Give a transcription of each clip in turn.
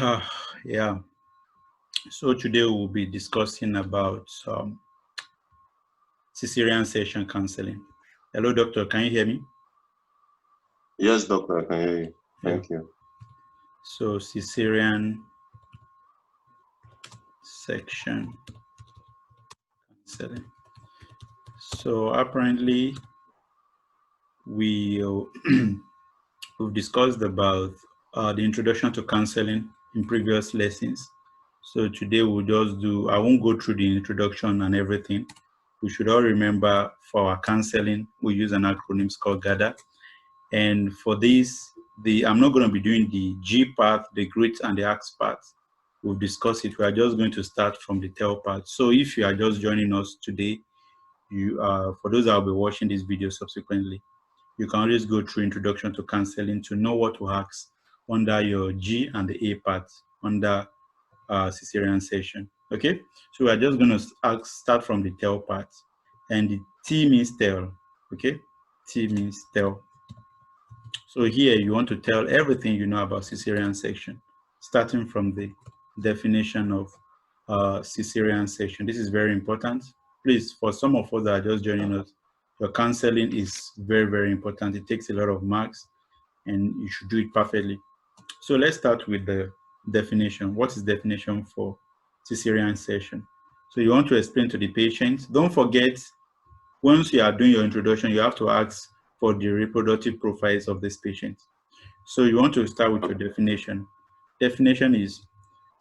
Yeah, so today we'll be discussing about Caesarean section counseling. Hello, doctor, can you hear me? Yes, doctor, I can hear you. Yeah. Thank you. So Caesarean section counseling. So apparently we've discussed about the introduction to counseling in previous lessons. So today we'll just do, I won't go through the introduction and everything. We should all remember for our counseling, we use an acronym called GADA. And for this, I'm not going to be doing the G part, the grit and the axe part. We've discussed it. We are just going to start from the tell part. So if you are just joining us today, for those that will be watching this video subsequently, you can always go through introduction to counseling to know what to ask under your G and the A part under Caesarean session. Okay, so we're just going to start from the tell part, and the T means tell. Okay, T means tell. So here you want to tell everything you know about Caesarean section, starting from the definition of Caesarean section. This is very important. Please, for some of us that are just joining us, your counseling is very, very important. It takes a lot of marks and you should do it perfectly. So let's start with the definition. What is definition for Caesarean section? So you want to explain to the patient. Don't forget, once you are doing your introduction, you have to ask for the reproductive profiles of this patient. So you want to start with your definition. Definition is,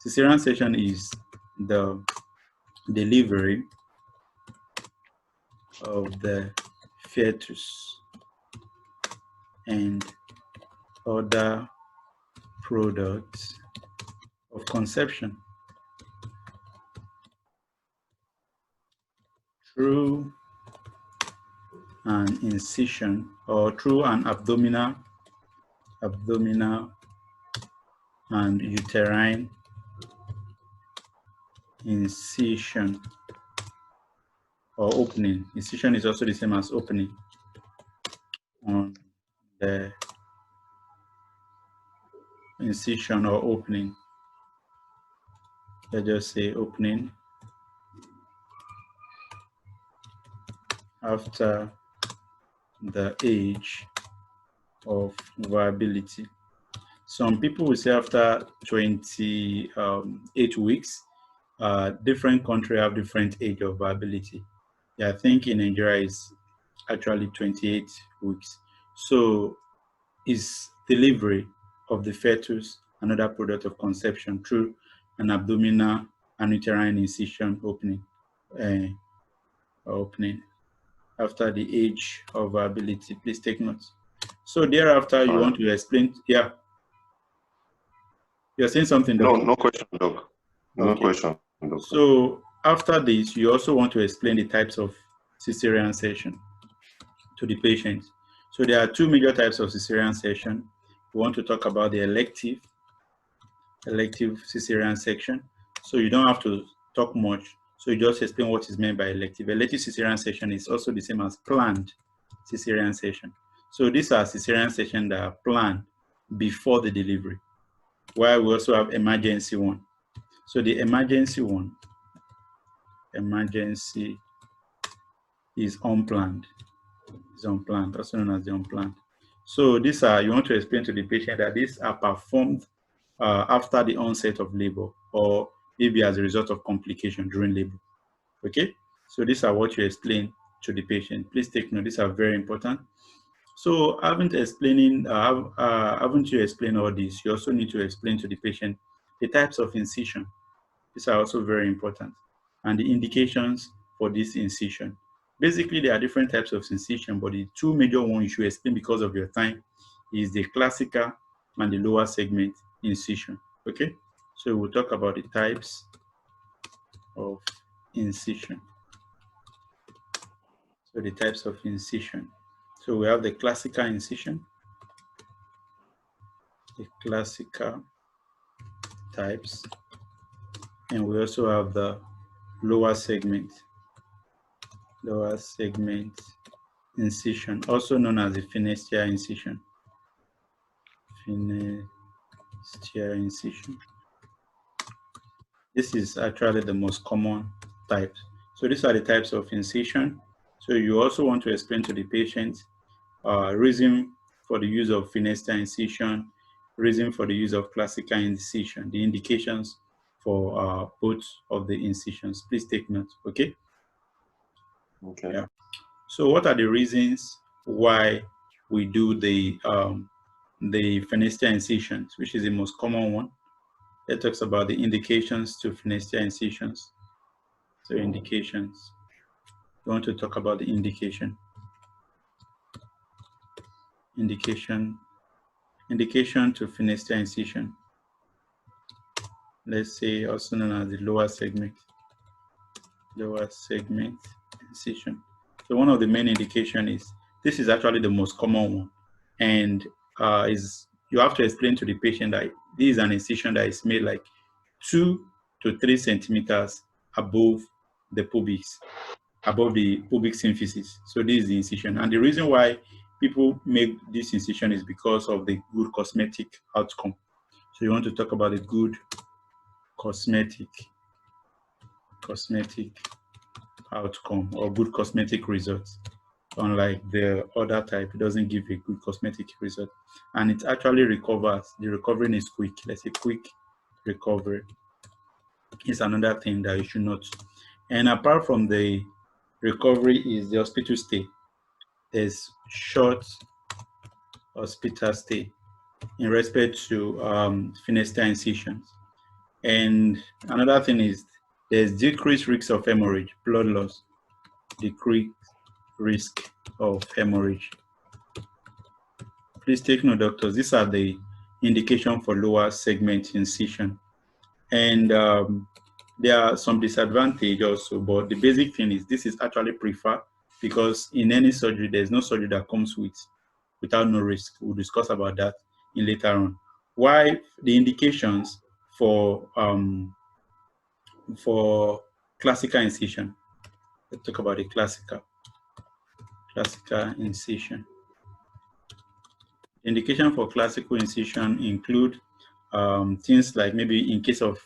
Caesarean section is the delivery of the fetus and other products of conception through an incision or through an abdominal and uterine incision or opening. Incision is also the same as opening on the incision or opening. Let's just say opening after the age of viability. Some people will say after 28 weeks. Different countries have different age of viability. Yeah, I think in Nigeria is actually 28 weeks. So is delivery of the fetus another product of conception through an abdominal and uterine incision opening after the age of viability. Please take note. So thereafter, you want to explain. Yeah, you're saying something, Doctor? No question, Doc. No question, Doctor. So after this, you also want to explain the types of Caesarean section to the patient. So there are two major types of Caesarean section. We want to talk about the elective Caesarean section. So you don't have to talk much. So you just explain what is meant by elective. Elective Caesarean section is also the same as planned Caesarean section. So these are Caesarean sections that are planned before the delivery, while we also have emergency one. So the emergency one, emergency is unplanned. It's unplanned, also known as the unplanned. So these are, you want to explain to the patient that these are performed after the onset of labor or maybe as a result of complication during labor. Okay, so these are what you explain to the patient. Please take note, these are very important. So haven't you explain all this, you also need to explain to the patient the types of incision. These are also very important, and the indications for this incision. Basically, there are different types of incision, but the two major ones you should explain because of your time is the classical and the lower segment incision. Okay, so we'll talk about the types of incision. So the types of incision. So we have the classical incision, the classical types, and we also have the lower segment incision, also known as the Finestier incision. Finestier incision. This is actually the most common type. So these are the types of incision. So you also want to explain to the patient reason for the use of fenestra incision, reason for the use of classical incision, the indications for both of the incisions. Please take note, okay? Okay. Yeah. So what are the reasons why we do the fenestra incisions, which is the most common one? It talks about the indications to fenestra incisions. So indications. We want to talk about the indication. Indication to fenestra incision. Let's say also known as the lower segment incision. So one of the main indication is, this is actually the most common one, and is you have to explain to the patient that this is an incision that is made like 2 to 3 centimeters above the pubic symphysis. So this is the incision, and the reason why people make this incision is because of the good cosmetic outcome. So you want to talk about the good cosmetic outcome or good cosmetic results. Unlike the other type, it doesn't give a good cosmetic result, and it actually recovers. The recovery is quick. Let's say quick recovery is another thing that you should note. And apart from the recovery is the hospital stay. There's short hospital stay in respect to fenestra incisions. And another thing is there's decreased risk of hemorrhage, blood loss, decreased risk of hemorrhage. Please take note, doctors. These are the indication for lower segment incision. And there are some disadvantage also, but the basic thing is this is actually preferred because in any surgery, there's no surgery that comes without no risk. We'll discuss about that in later on. Why the indications for classical incision? Let's talk about the classical incision. Indication for classical incision include things like maybe in case of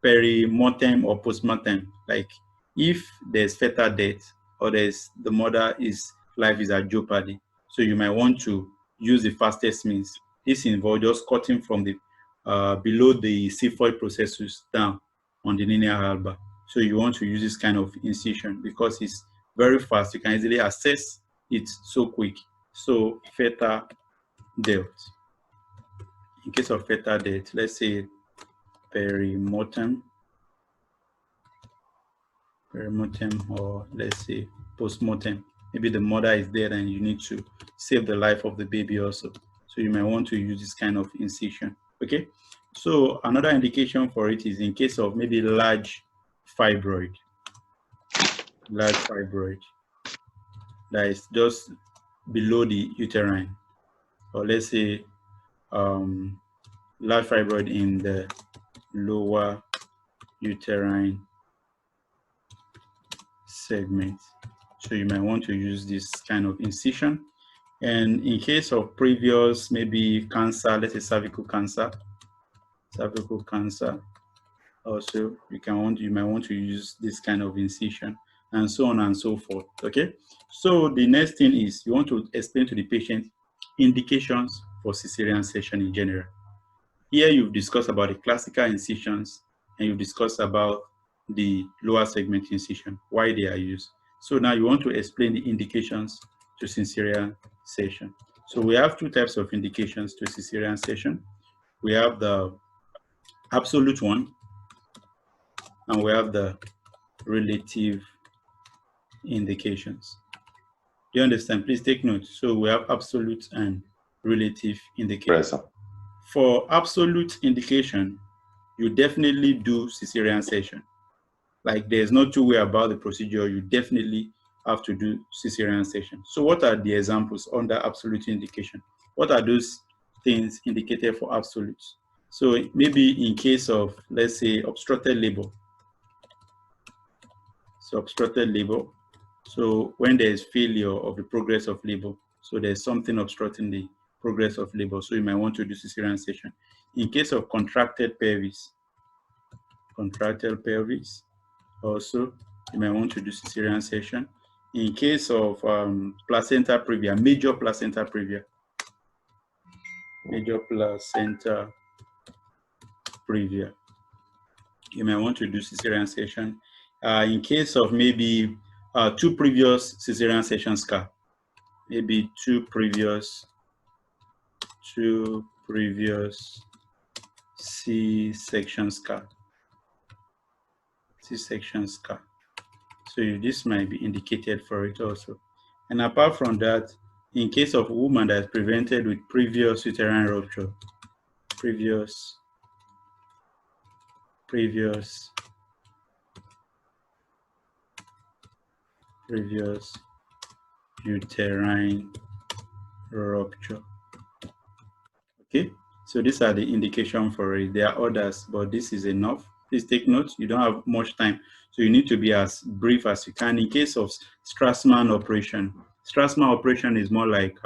perimortem or postmortem, like if there's fetal death or the mother's life is at jeopardy, so you might want to use the fastest means. This involves just cutting from the below the xiphoid processus down on the linear alba. So you want to use this kind of incision because it's very fast. You can easily access it so quick. So fetal death. In case of fetal death, let's say perimortem, or let's say postmortem. Maybe the mother is dead and you need to save the life of the baby also. So you might want to use this kind of incision. Okay. So another indication for it is in case of maybe large fibroid that is just below the uterine, or let's say large fibroid in the lower uterine segment. So you might want to use this kind of incision. And in case of previous maybe cancer, let's say cervical cancer, also you might want to use this kind of incision, and so on and so forth. Okay. So the next thing is you want to explain to the patient indications for cesarean section in general. Here you've discussed about the classical incisions and you've discussed about the lower segment incision, why they are used. So now you want to explain the indications to cesarean section. So we have two types of indications to cesarean section. We have the absolute one and we have the relative indications. Do you understand? Please take note. So we have absolute and relative indications. Yes, For absolute indication, you definitely do cesarean section. Like there's no two way about the procedure. You definitely have to do cesarean section. So what are the examples under absolute indication? What are those things indicated for absolute? So maybe in case of, let's say, obstructed labor. So obstructed labor. So when there is failure of the progress of labor, so there's something obstructing the progress of labor. So you might want to do cesarean section. In case of contracted pelvis, contractile pelvis. Also, you may want to do cesarean section. In case of placenta previa, major placenta previa, you may want to do cesarean section. In case of maybe two previous cesarean section scar, maybe two previous C-section scar. So this might be indicated for it also. And apart from that, in case of a woman that is prevented with previous uterine rupture, previous uterine rupture. Okay, so these are the indication for it. There are others, but this is enough. Please take note. You don't have much time, so you need to be as brief as you can. In case of Strassman operation is more like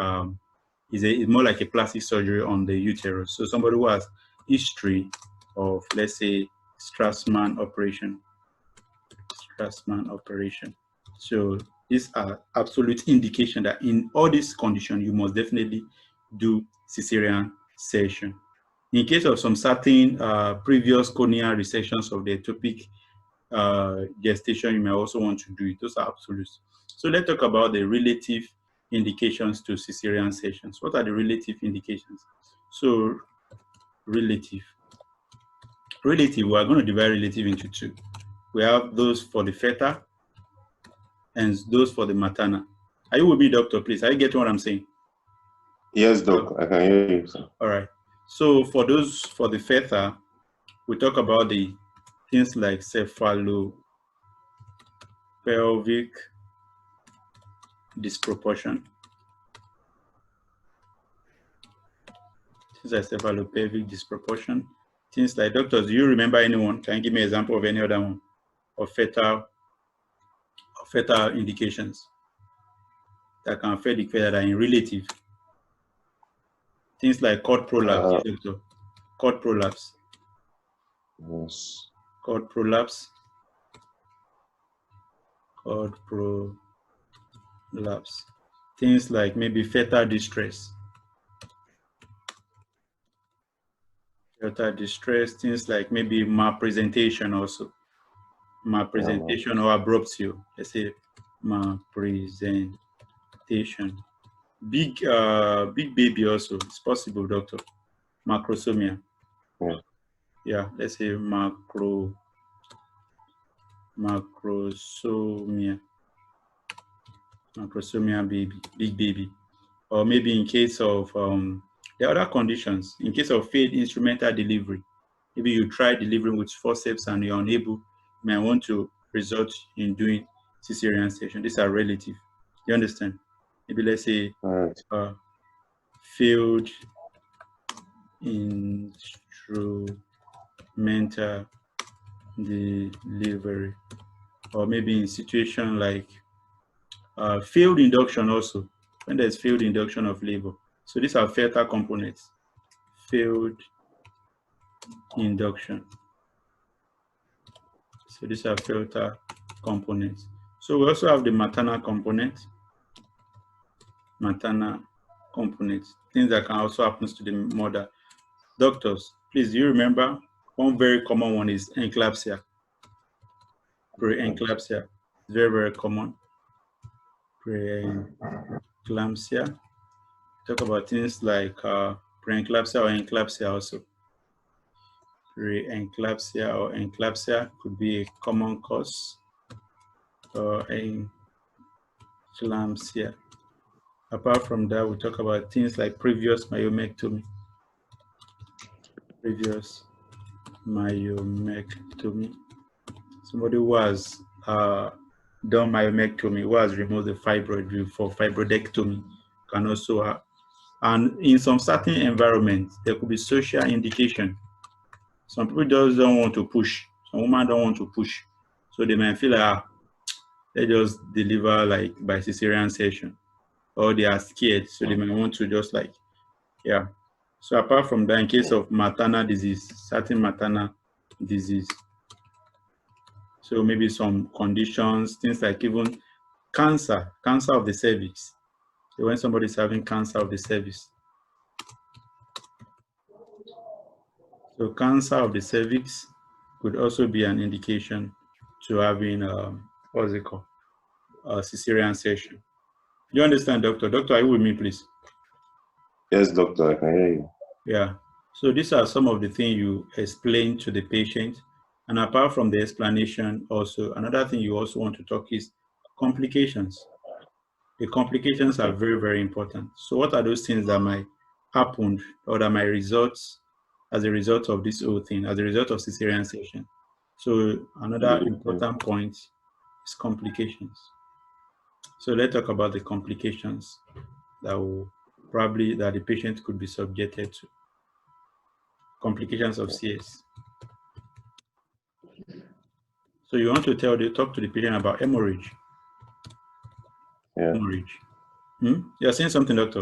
is more like a plastic surgery on the uterus. So somebody who has history of, let's say, Strassman operation. So these are absolute indication that in all these conditions, you must definitely do cesarean section. In case of some certain previous corneal resections of the ectopic gestation, you may also want to do it. Those are absolutes. So let's talk about the relative indications to cesarean sections. What are the relative indications? So relative, we are going to divide relative into two. We have those for the fetal and those for the maternal. Are you with me, doctor, please? Are you getting what I'm saying? Yes, doc, I can hear you, sir. All right. So for those for the fetal, we talk about the things like cephalopelvic disproportion. Things like cephalopelvic disproportion. Things like, doctors, do you remember anyone? Can you give me an example of any other one? Of fetal indications that can affect the fetal that are in relative. Things like cord prolapse, doctor. Cord prolapse. Yes. Cord prolapse. Things like maybe fetal distress. Things like maybe malpresentation also. Malpresentation or abruptio. Let's say malpresentation. Big baby also. It's possible, doctor. Macrosomia. Yeah, let's say macrosomia baby, big baby. Or maybe in case of the other conditions, in case of failed instrumental delivery, maybe you try delivering with forceps and you're unable, you may want to resort in doing cesarean section. These are relative. You understand? Maybe let's say failed instrumental delivery, or maybe in situation like failed induction also, when there's failed induction of labor. So these are fetal components. Failed induction. So these are fetal components. So we also have the maternal component. Things that can also happen to the mother. Doctors, please, do you remember one very common one is enclampsia. Pre-enclampsia, very, very common. Pre-enclampsia. Talk about things like pre-enclampsia or enclampsia also. Pre-enclampsia or enclampsia could be a common cause or enclampsia. Apart from that, we talk about things like previous myomectomy. Somebody who has done myomectomy, who has removed the fibroid for fibroidectomy, can also have. And in some certain environments, there could be social indication. Some people just don't want to push. Some women don't want to push. So they may feel like, they just deliver like by cesarean section. Or they are scared, so they may want to just like, yeah. So apart from that, in case of maternal disease, certain maternal disease, So maybe some conditions, things like even cancer of the cervix. So when somebody is having cancer of the cervix. So cancer of the cervix could also be an indication to having, what's it called? Caesarean section. You understand, doctor? Doctor, are you with me, please? Yes, doctor, I can hear you. Yeah. So these are some of the things you explain to the patient. And apart from the explanation, also, another thing you also want to talk is complications. The complications are Okay. very, very important. So what are those things that might happen or that might result as a result of this whole thing, as a result of cesarean section? So another Yeah. important point is complications. So let's talk about the complications that will probably that the patient could be subjected to. Complications of CS. So you want to talk to the patient about hemorrhage. Yeah. Hemorrhage. You're saying something, doctor?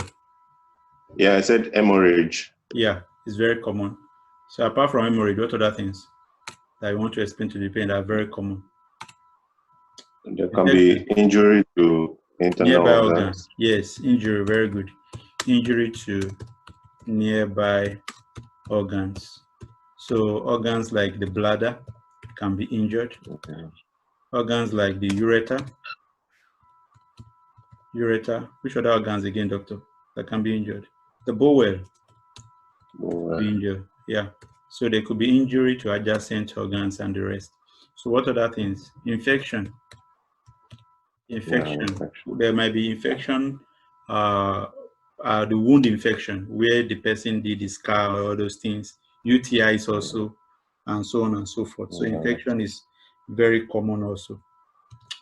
Yeah, I said hemorrhage. Yeah, it's very common. So apart from hemorrhage, what other things that you want to explain to the patient that are very common? There can Infection. be injury to internal Nearby organ. organs. Yes, injury, very good. Injury to nearby organs. So organs like the bladder can be injured. Okay. Organs like the ureter. Which other organs again, doctor, that can be injured? The bowel could be injured. Yeah. So there could be injury to adjacent organs and the rest. So what other things? Infection. Yeah, Infection. infection. There might be infection, the wound infection, where the person did the scar or all those things. UTIs also, and so on and so forth. So Yeah. infection is very common also.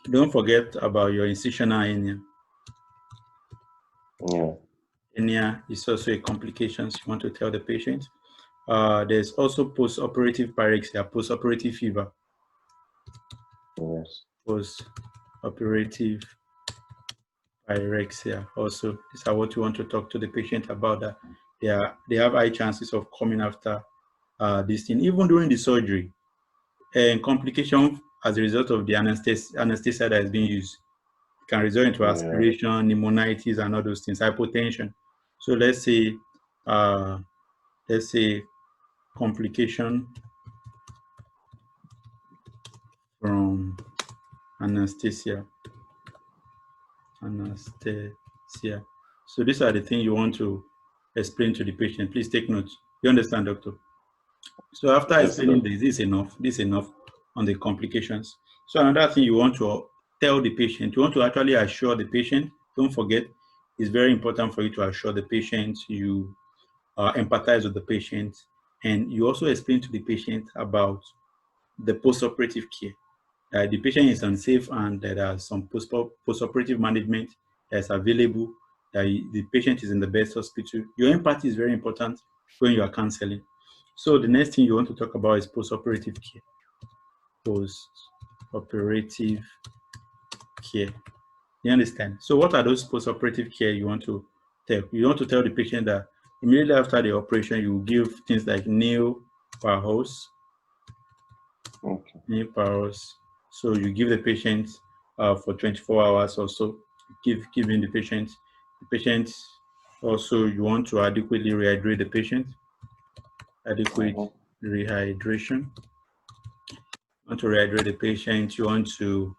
Don't forget about your incisional hernia. Yeah. Hernia is also a complication you want to tell the patient. There's also post-operative pyrexia, post-operative fever, Yes. post-operative pyrexia. Also, these are what you want to talk to the patient about. That they have high chances of coming after this thing, even during the surgery, and complication as a result of the anesthesia that is being used can result into Yeah. aspiration, pneumonitis, and all those things, hypotension. So uh, let's say complication from anesthesia. Anesthesia. So these are the things you want to explain to the patient. Please take note. You understand, doctor? So after Yes, explaining doctor. this is enough. This is enough on the complications. So another thing you want to tell the patient, you want to actually assure the patient. Don't forget, it's very important for you to assure the patient. You empathize with the patient, and you also explain to the patient about the post-operative care. The patient is unsafe and there are some post-operative management that's available, that the patient is in the best hospital. Your empathy is very important when you are counseling. So the next thing you want to talk about is post-operative care. Post-operative care. You understand? So what are those post-operative care you want to tell? You want to tell the patient that immediately after the operation, you give things like nail per house, Okay. nail per house. So you give the patient for 24 hours or so. Giving the patient also you want to adequately rehydrate the patient. Adequate Mhm. rehydration. You want to rehydrate the patient. You want to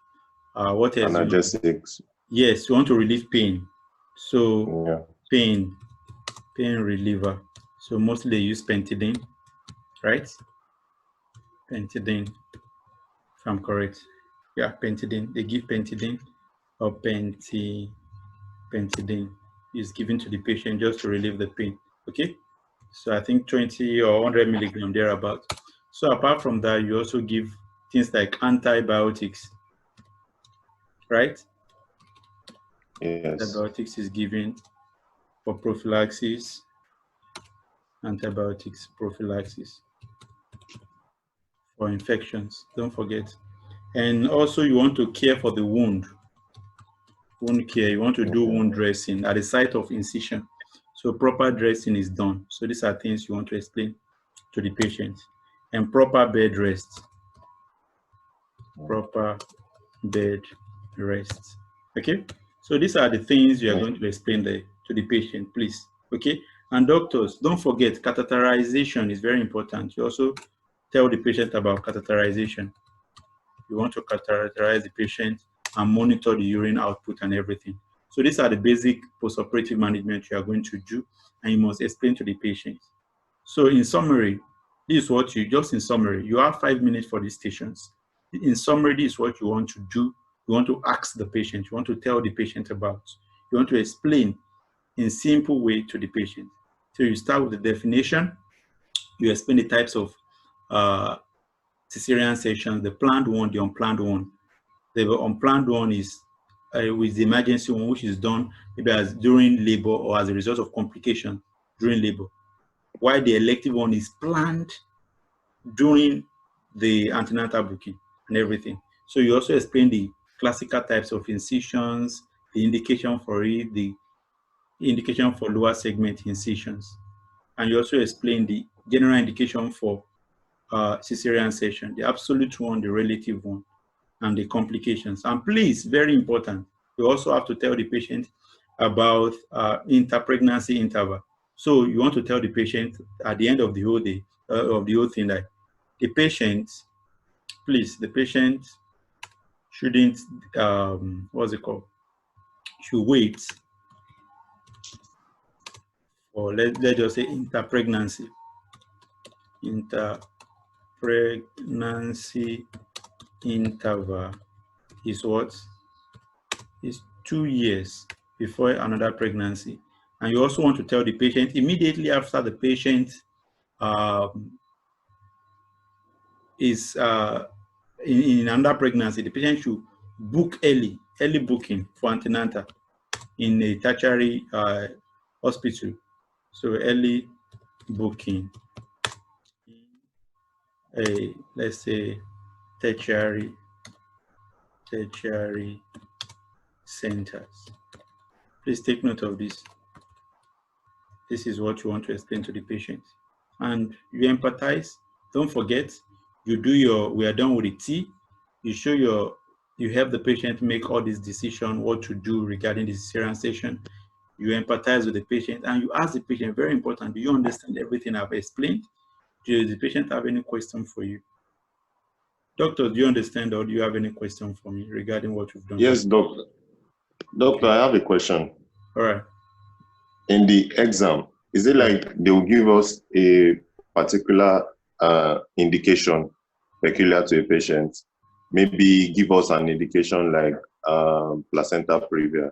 what else? Analgesics. Yes, you want to relieve pain. So Yeah. pain reliever. So mostly they use pentidine, right? Pentidine, if I'm correct. Yeah, pentidine. They give pentidine or pentidine is given to the patient just to relieve the pain. Okay, so I think 20 or 100 milligram thereabout. So apart from that, you also give things like antibiotics, right? Yes. Antibiotics is given for prophylaxis. Antibiotics prophylaxis for infections. Don't forget. And also, you want to care for the wound. Wound care. You want to do Okay. wound dressing at the site of incision. So proper dressing is done. So these are things you want to explain to the patient. And proper bed rest. proper bed rest. Okay, so these are the things you are going to explain to the patient, please. Okay, and doctors, don't forget catheterization is very important. You also tell the patient about catheterization. You want to catheterize the patient and monitor the urine output and everything. So these are the basic postoperative management you are going to do, and you must explain to the patient. So in summary, this is what in summary, you have 5 minutes for these stations. In summary, this is what you want to do. You want to ask the patient, you want to tell the patient about. You want to explain in simple way to the patient. So you start with the definition, you explain the types of Caesarean sections, the planned one, the unplanned one. The unplanned one is with the emergency one, which is done maybe as during labor or as a result of complication during labor. While the elective one is planned during the antenatal booking and everything. So you also explain the classical types of incisions, the indication for it, the indication for lower segment incisions. And you also explain the general indication for Caesarean section, the absolute one, the relative one, and the complications. And please, very important, you also have to tell the patient about interpregnancy interval. So you want to tell the patient at the end of the whole day, of the whole thing, that the patient, please, the patient shouldn't, what's it called? Should wait for, let's just say interpregnancy. Interpregnancy interval is what? Is 2 years before another pregnancy. And you also want to tell the patient immediately after the patient is in another pregnancy, the patient should book early booking for antenatal in a tertiary hospital. So early booking in let's say tertiary centers. Please take note of this. This is what you want to explain to the patient. And you empathize. Don't forget, you do your, we are done with the T. You show you help the patient make all these decisions, what to do regarding the cesarean section. You empathize with the patient and you ask the patient, very important, do you understand everything I've explained? Does the patient have any question for you? Doctor, do you understand or do you have any question for me regarding what you've done? Yes, doctor. Doctor, I have a question. All right. In the exam, is it like they will give us a particular indication peculiar to a patient? Maybe give us an indication like placenta previa.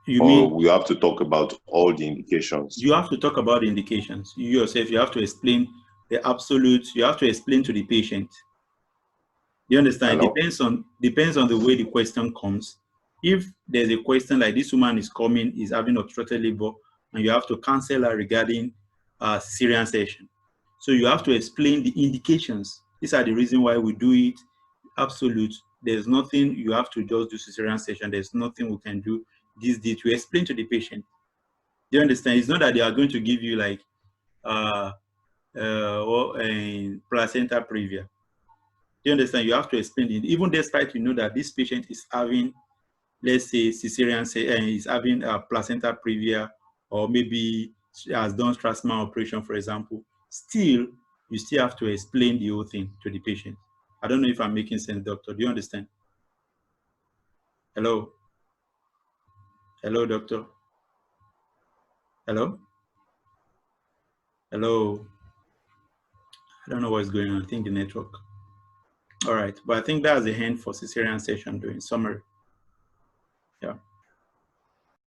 You mean we have to talk about all the indications? You have to talk about the indications. You yourself, you have to explain the absolute, you have to explain to the patient. You understand? Hello? It depends on the way the question comes. If there's a question like this woman is coming, is having obstructed labor, and you have to counsel her regarding cesarean section. So you have to explain the indications. These are the reason why we do it. Absolute. There's nothing you have to just do cesarean section. There's nothing we can do. This did to explain to the patient. Do you understand? It's not that they are going to give you like placenta previa. Do you understand? You have to explain it. Even despite you know that this patient is having, let's say, cesarean, is having a placenta previa, or maybe she has done strasman operation, for example, still, you still have to explain the whole thing to the patient. I don't know if I'm making sense, doctor. Do you understand? Hello? Hello, doctor? Hello? Hello? I don't know what's going on. I think the network. All right, but I think that's the end for cesarean section doing summary.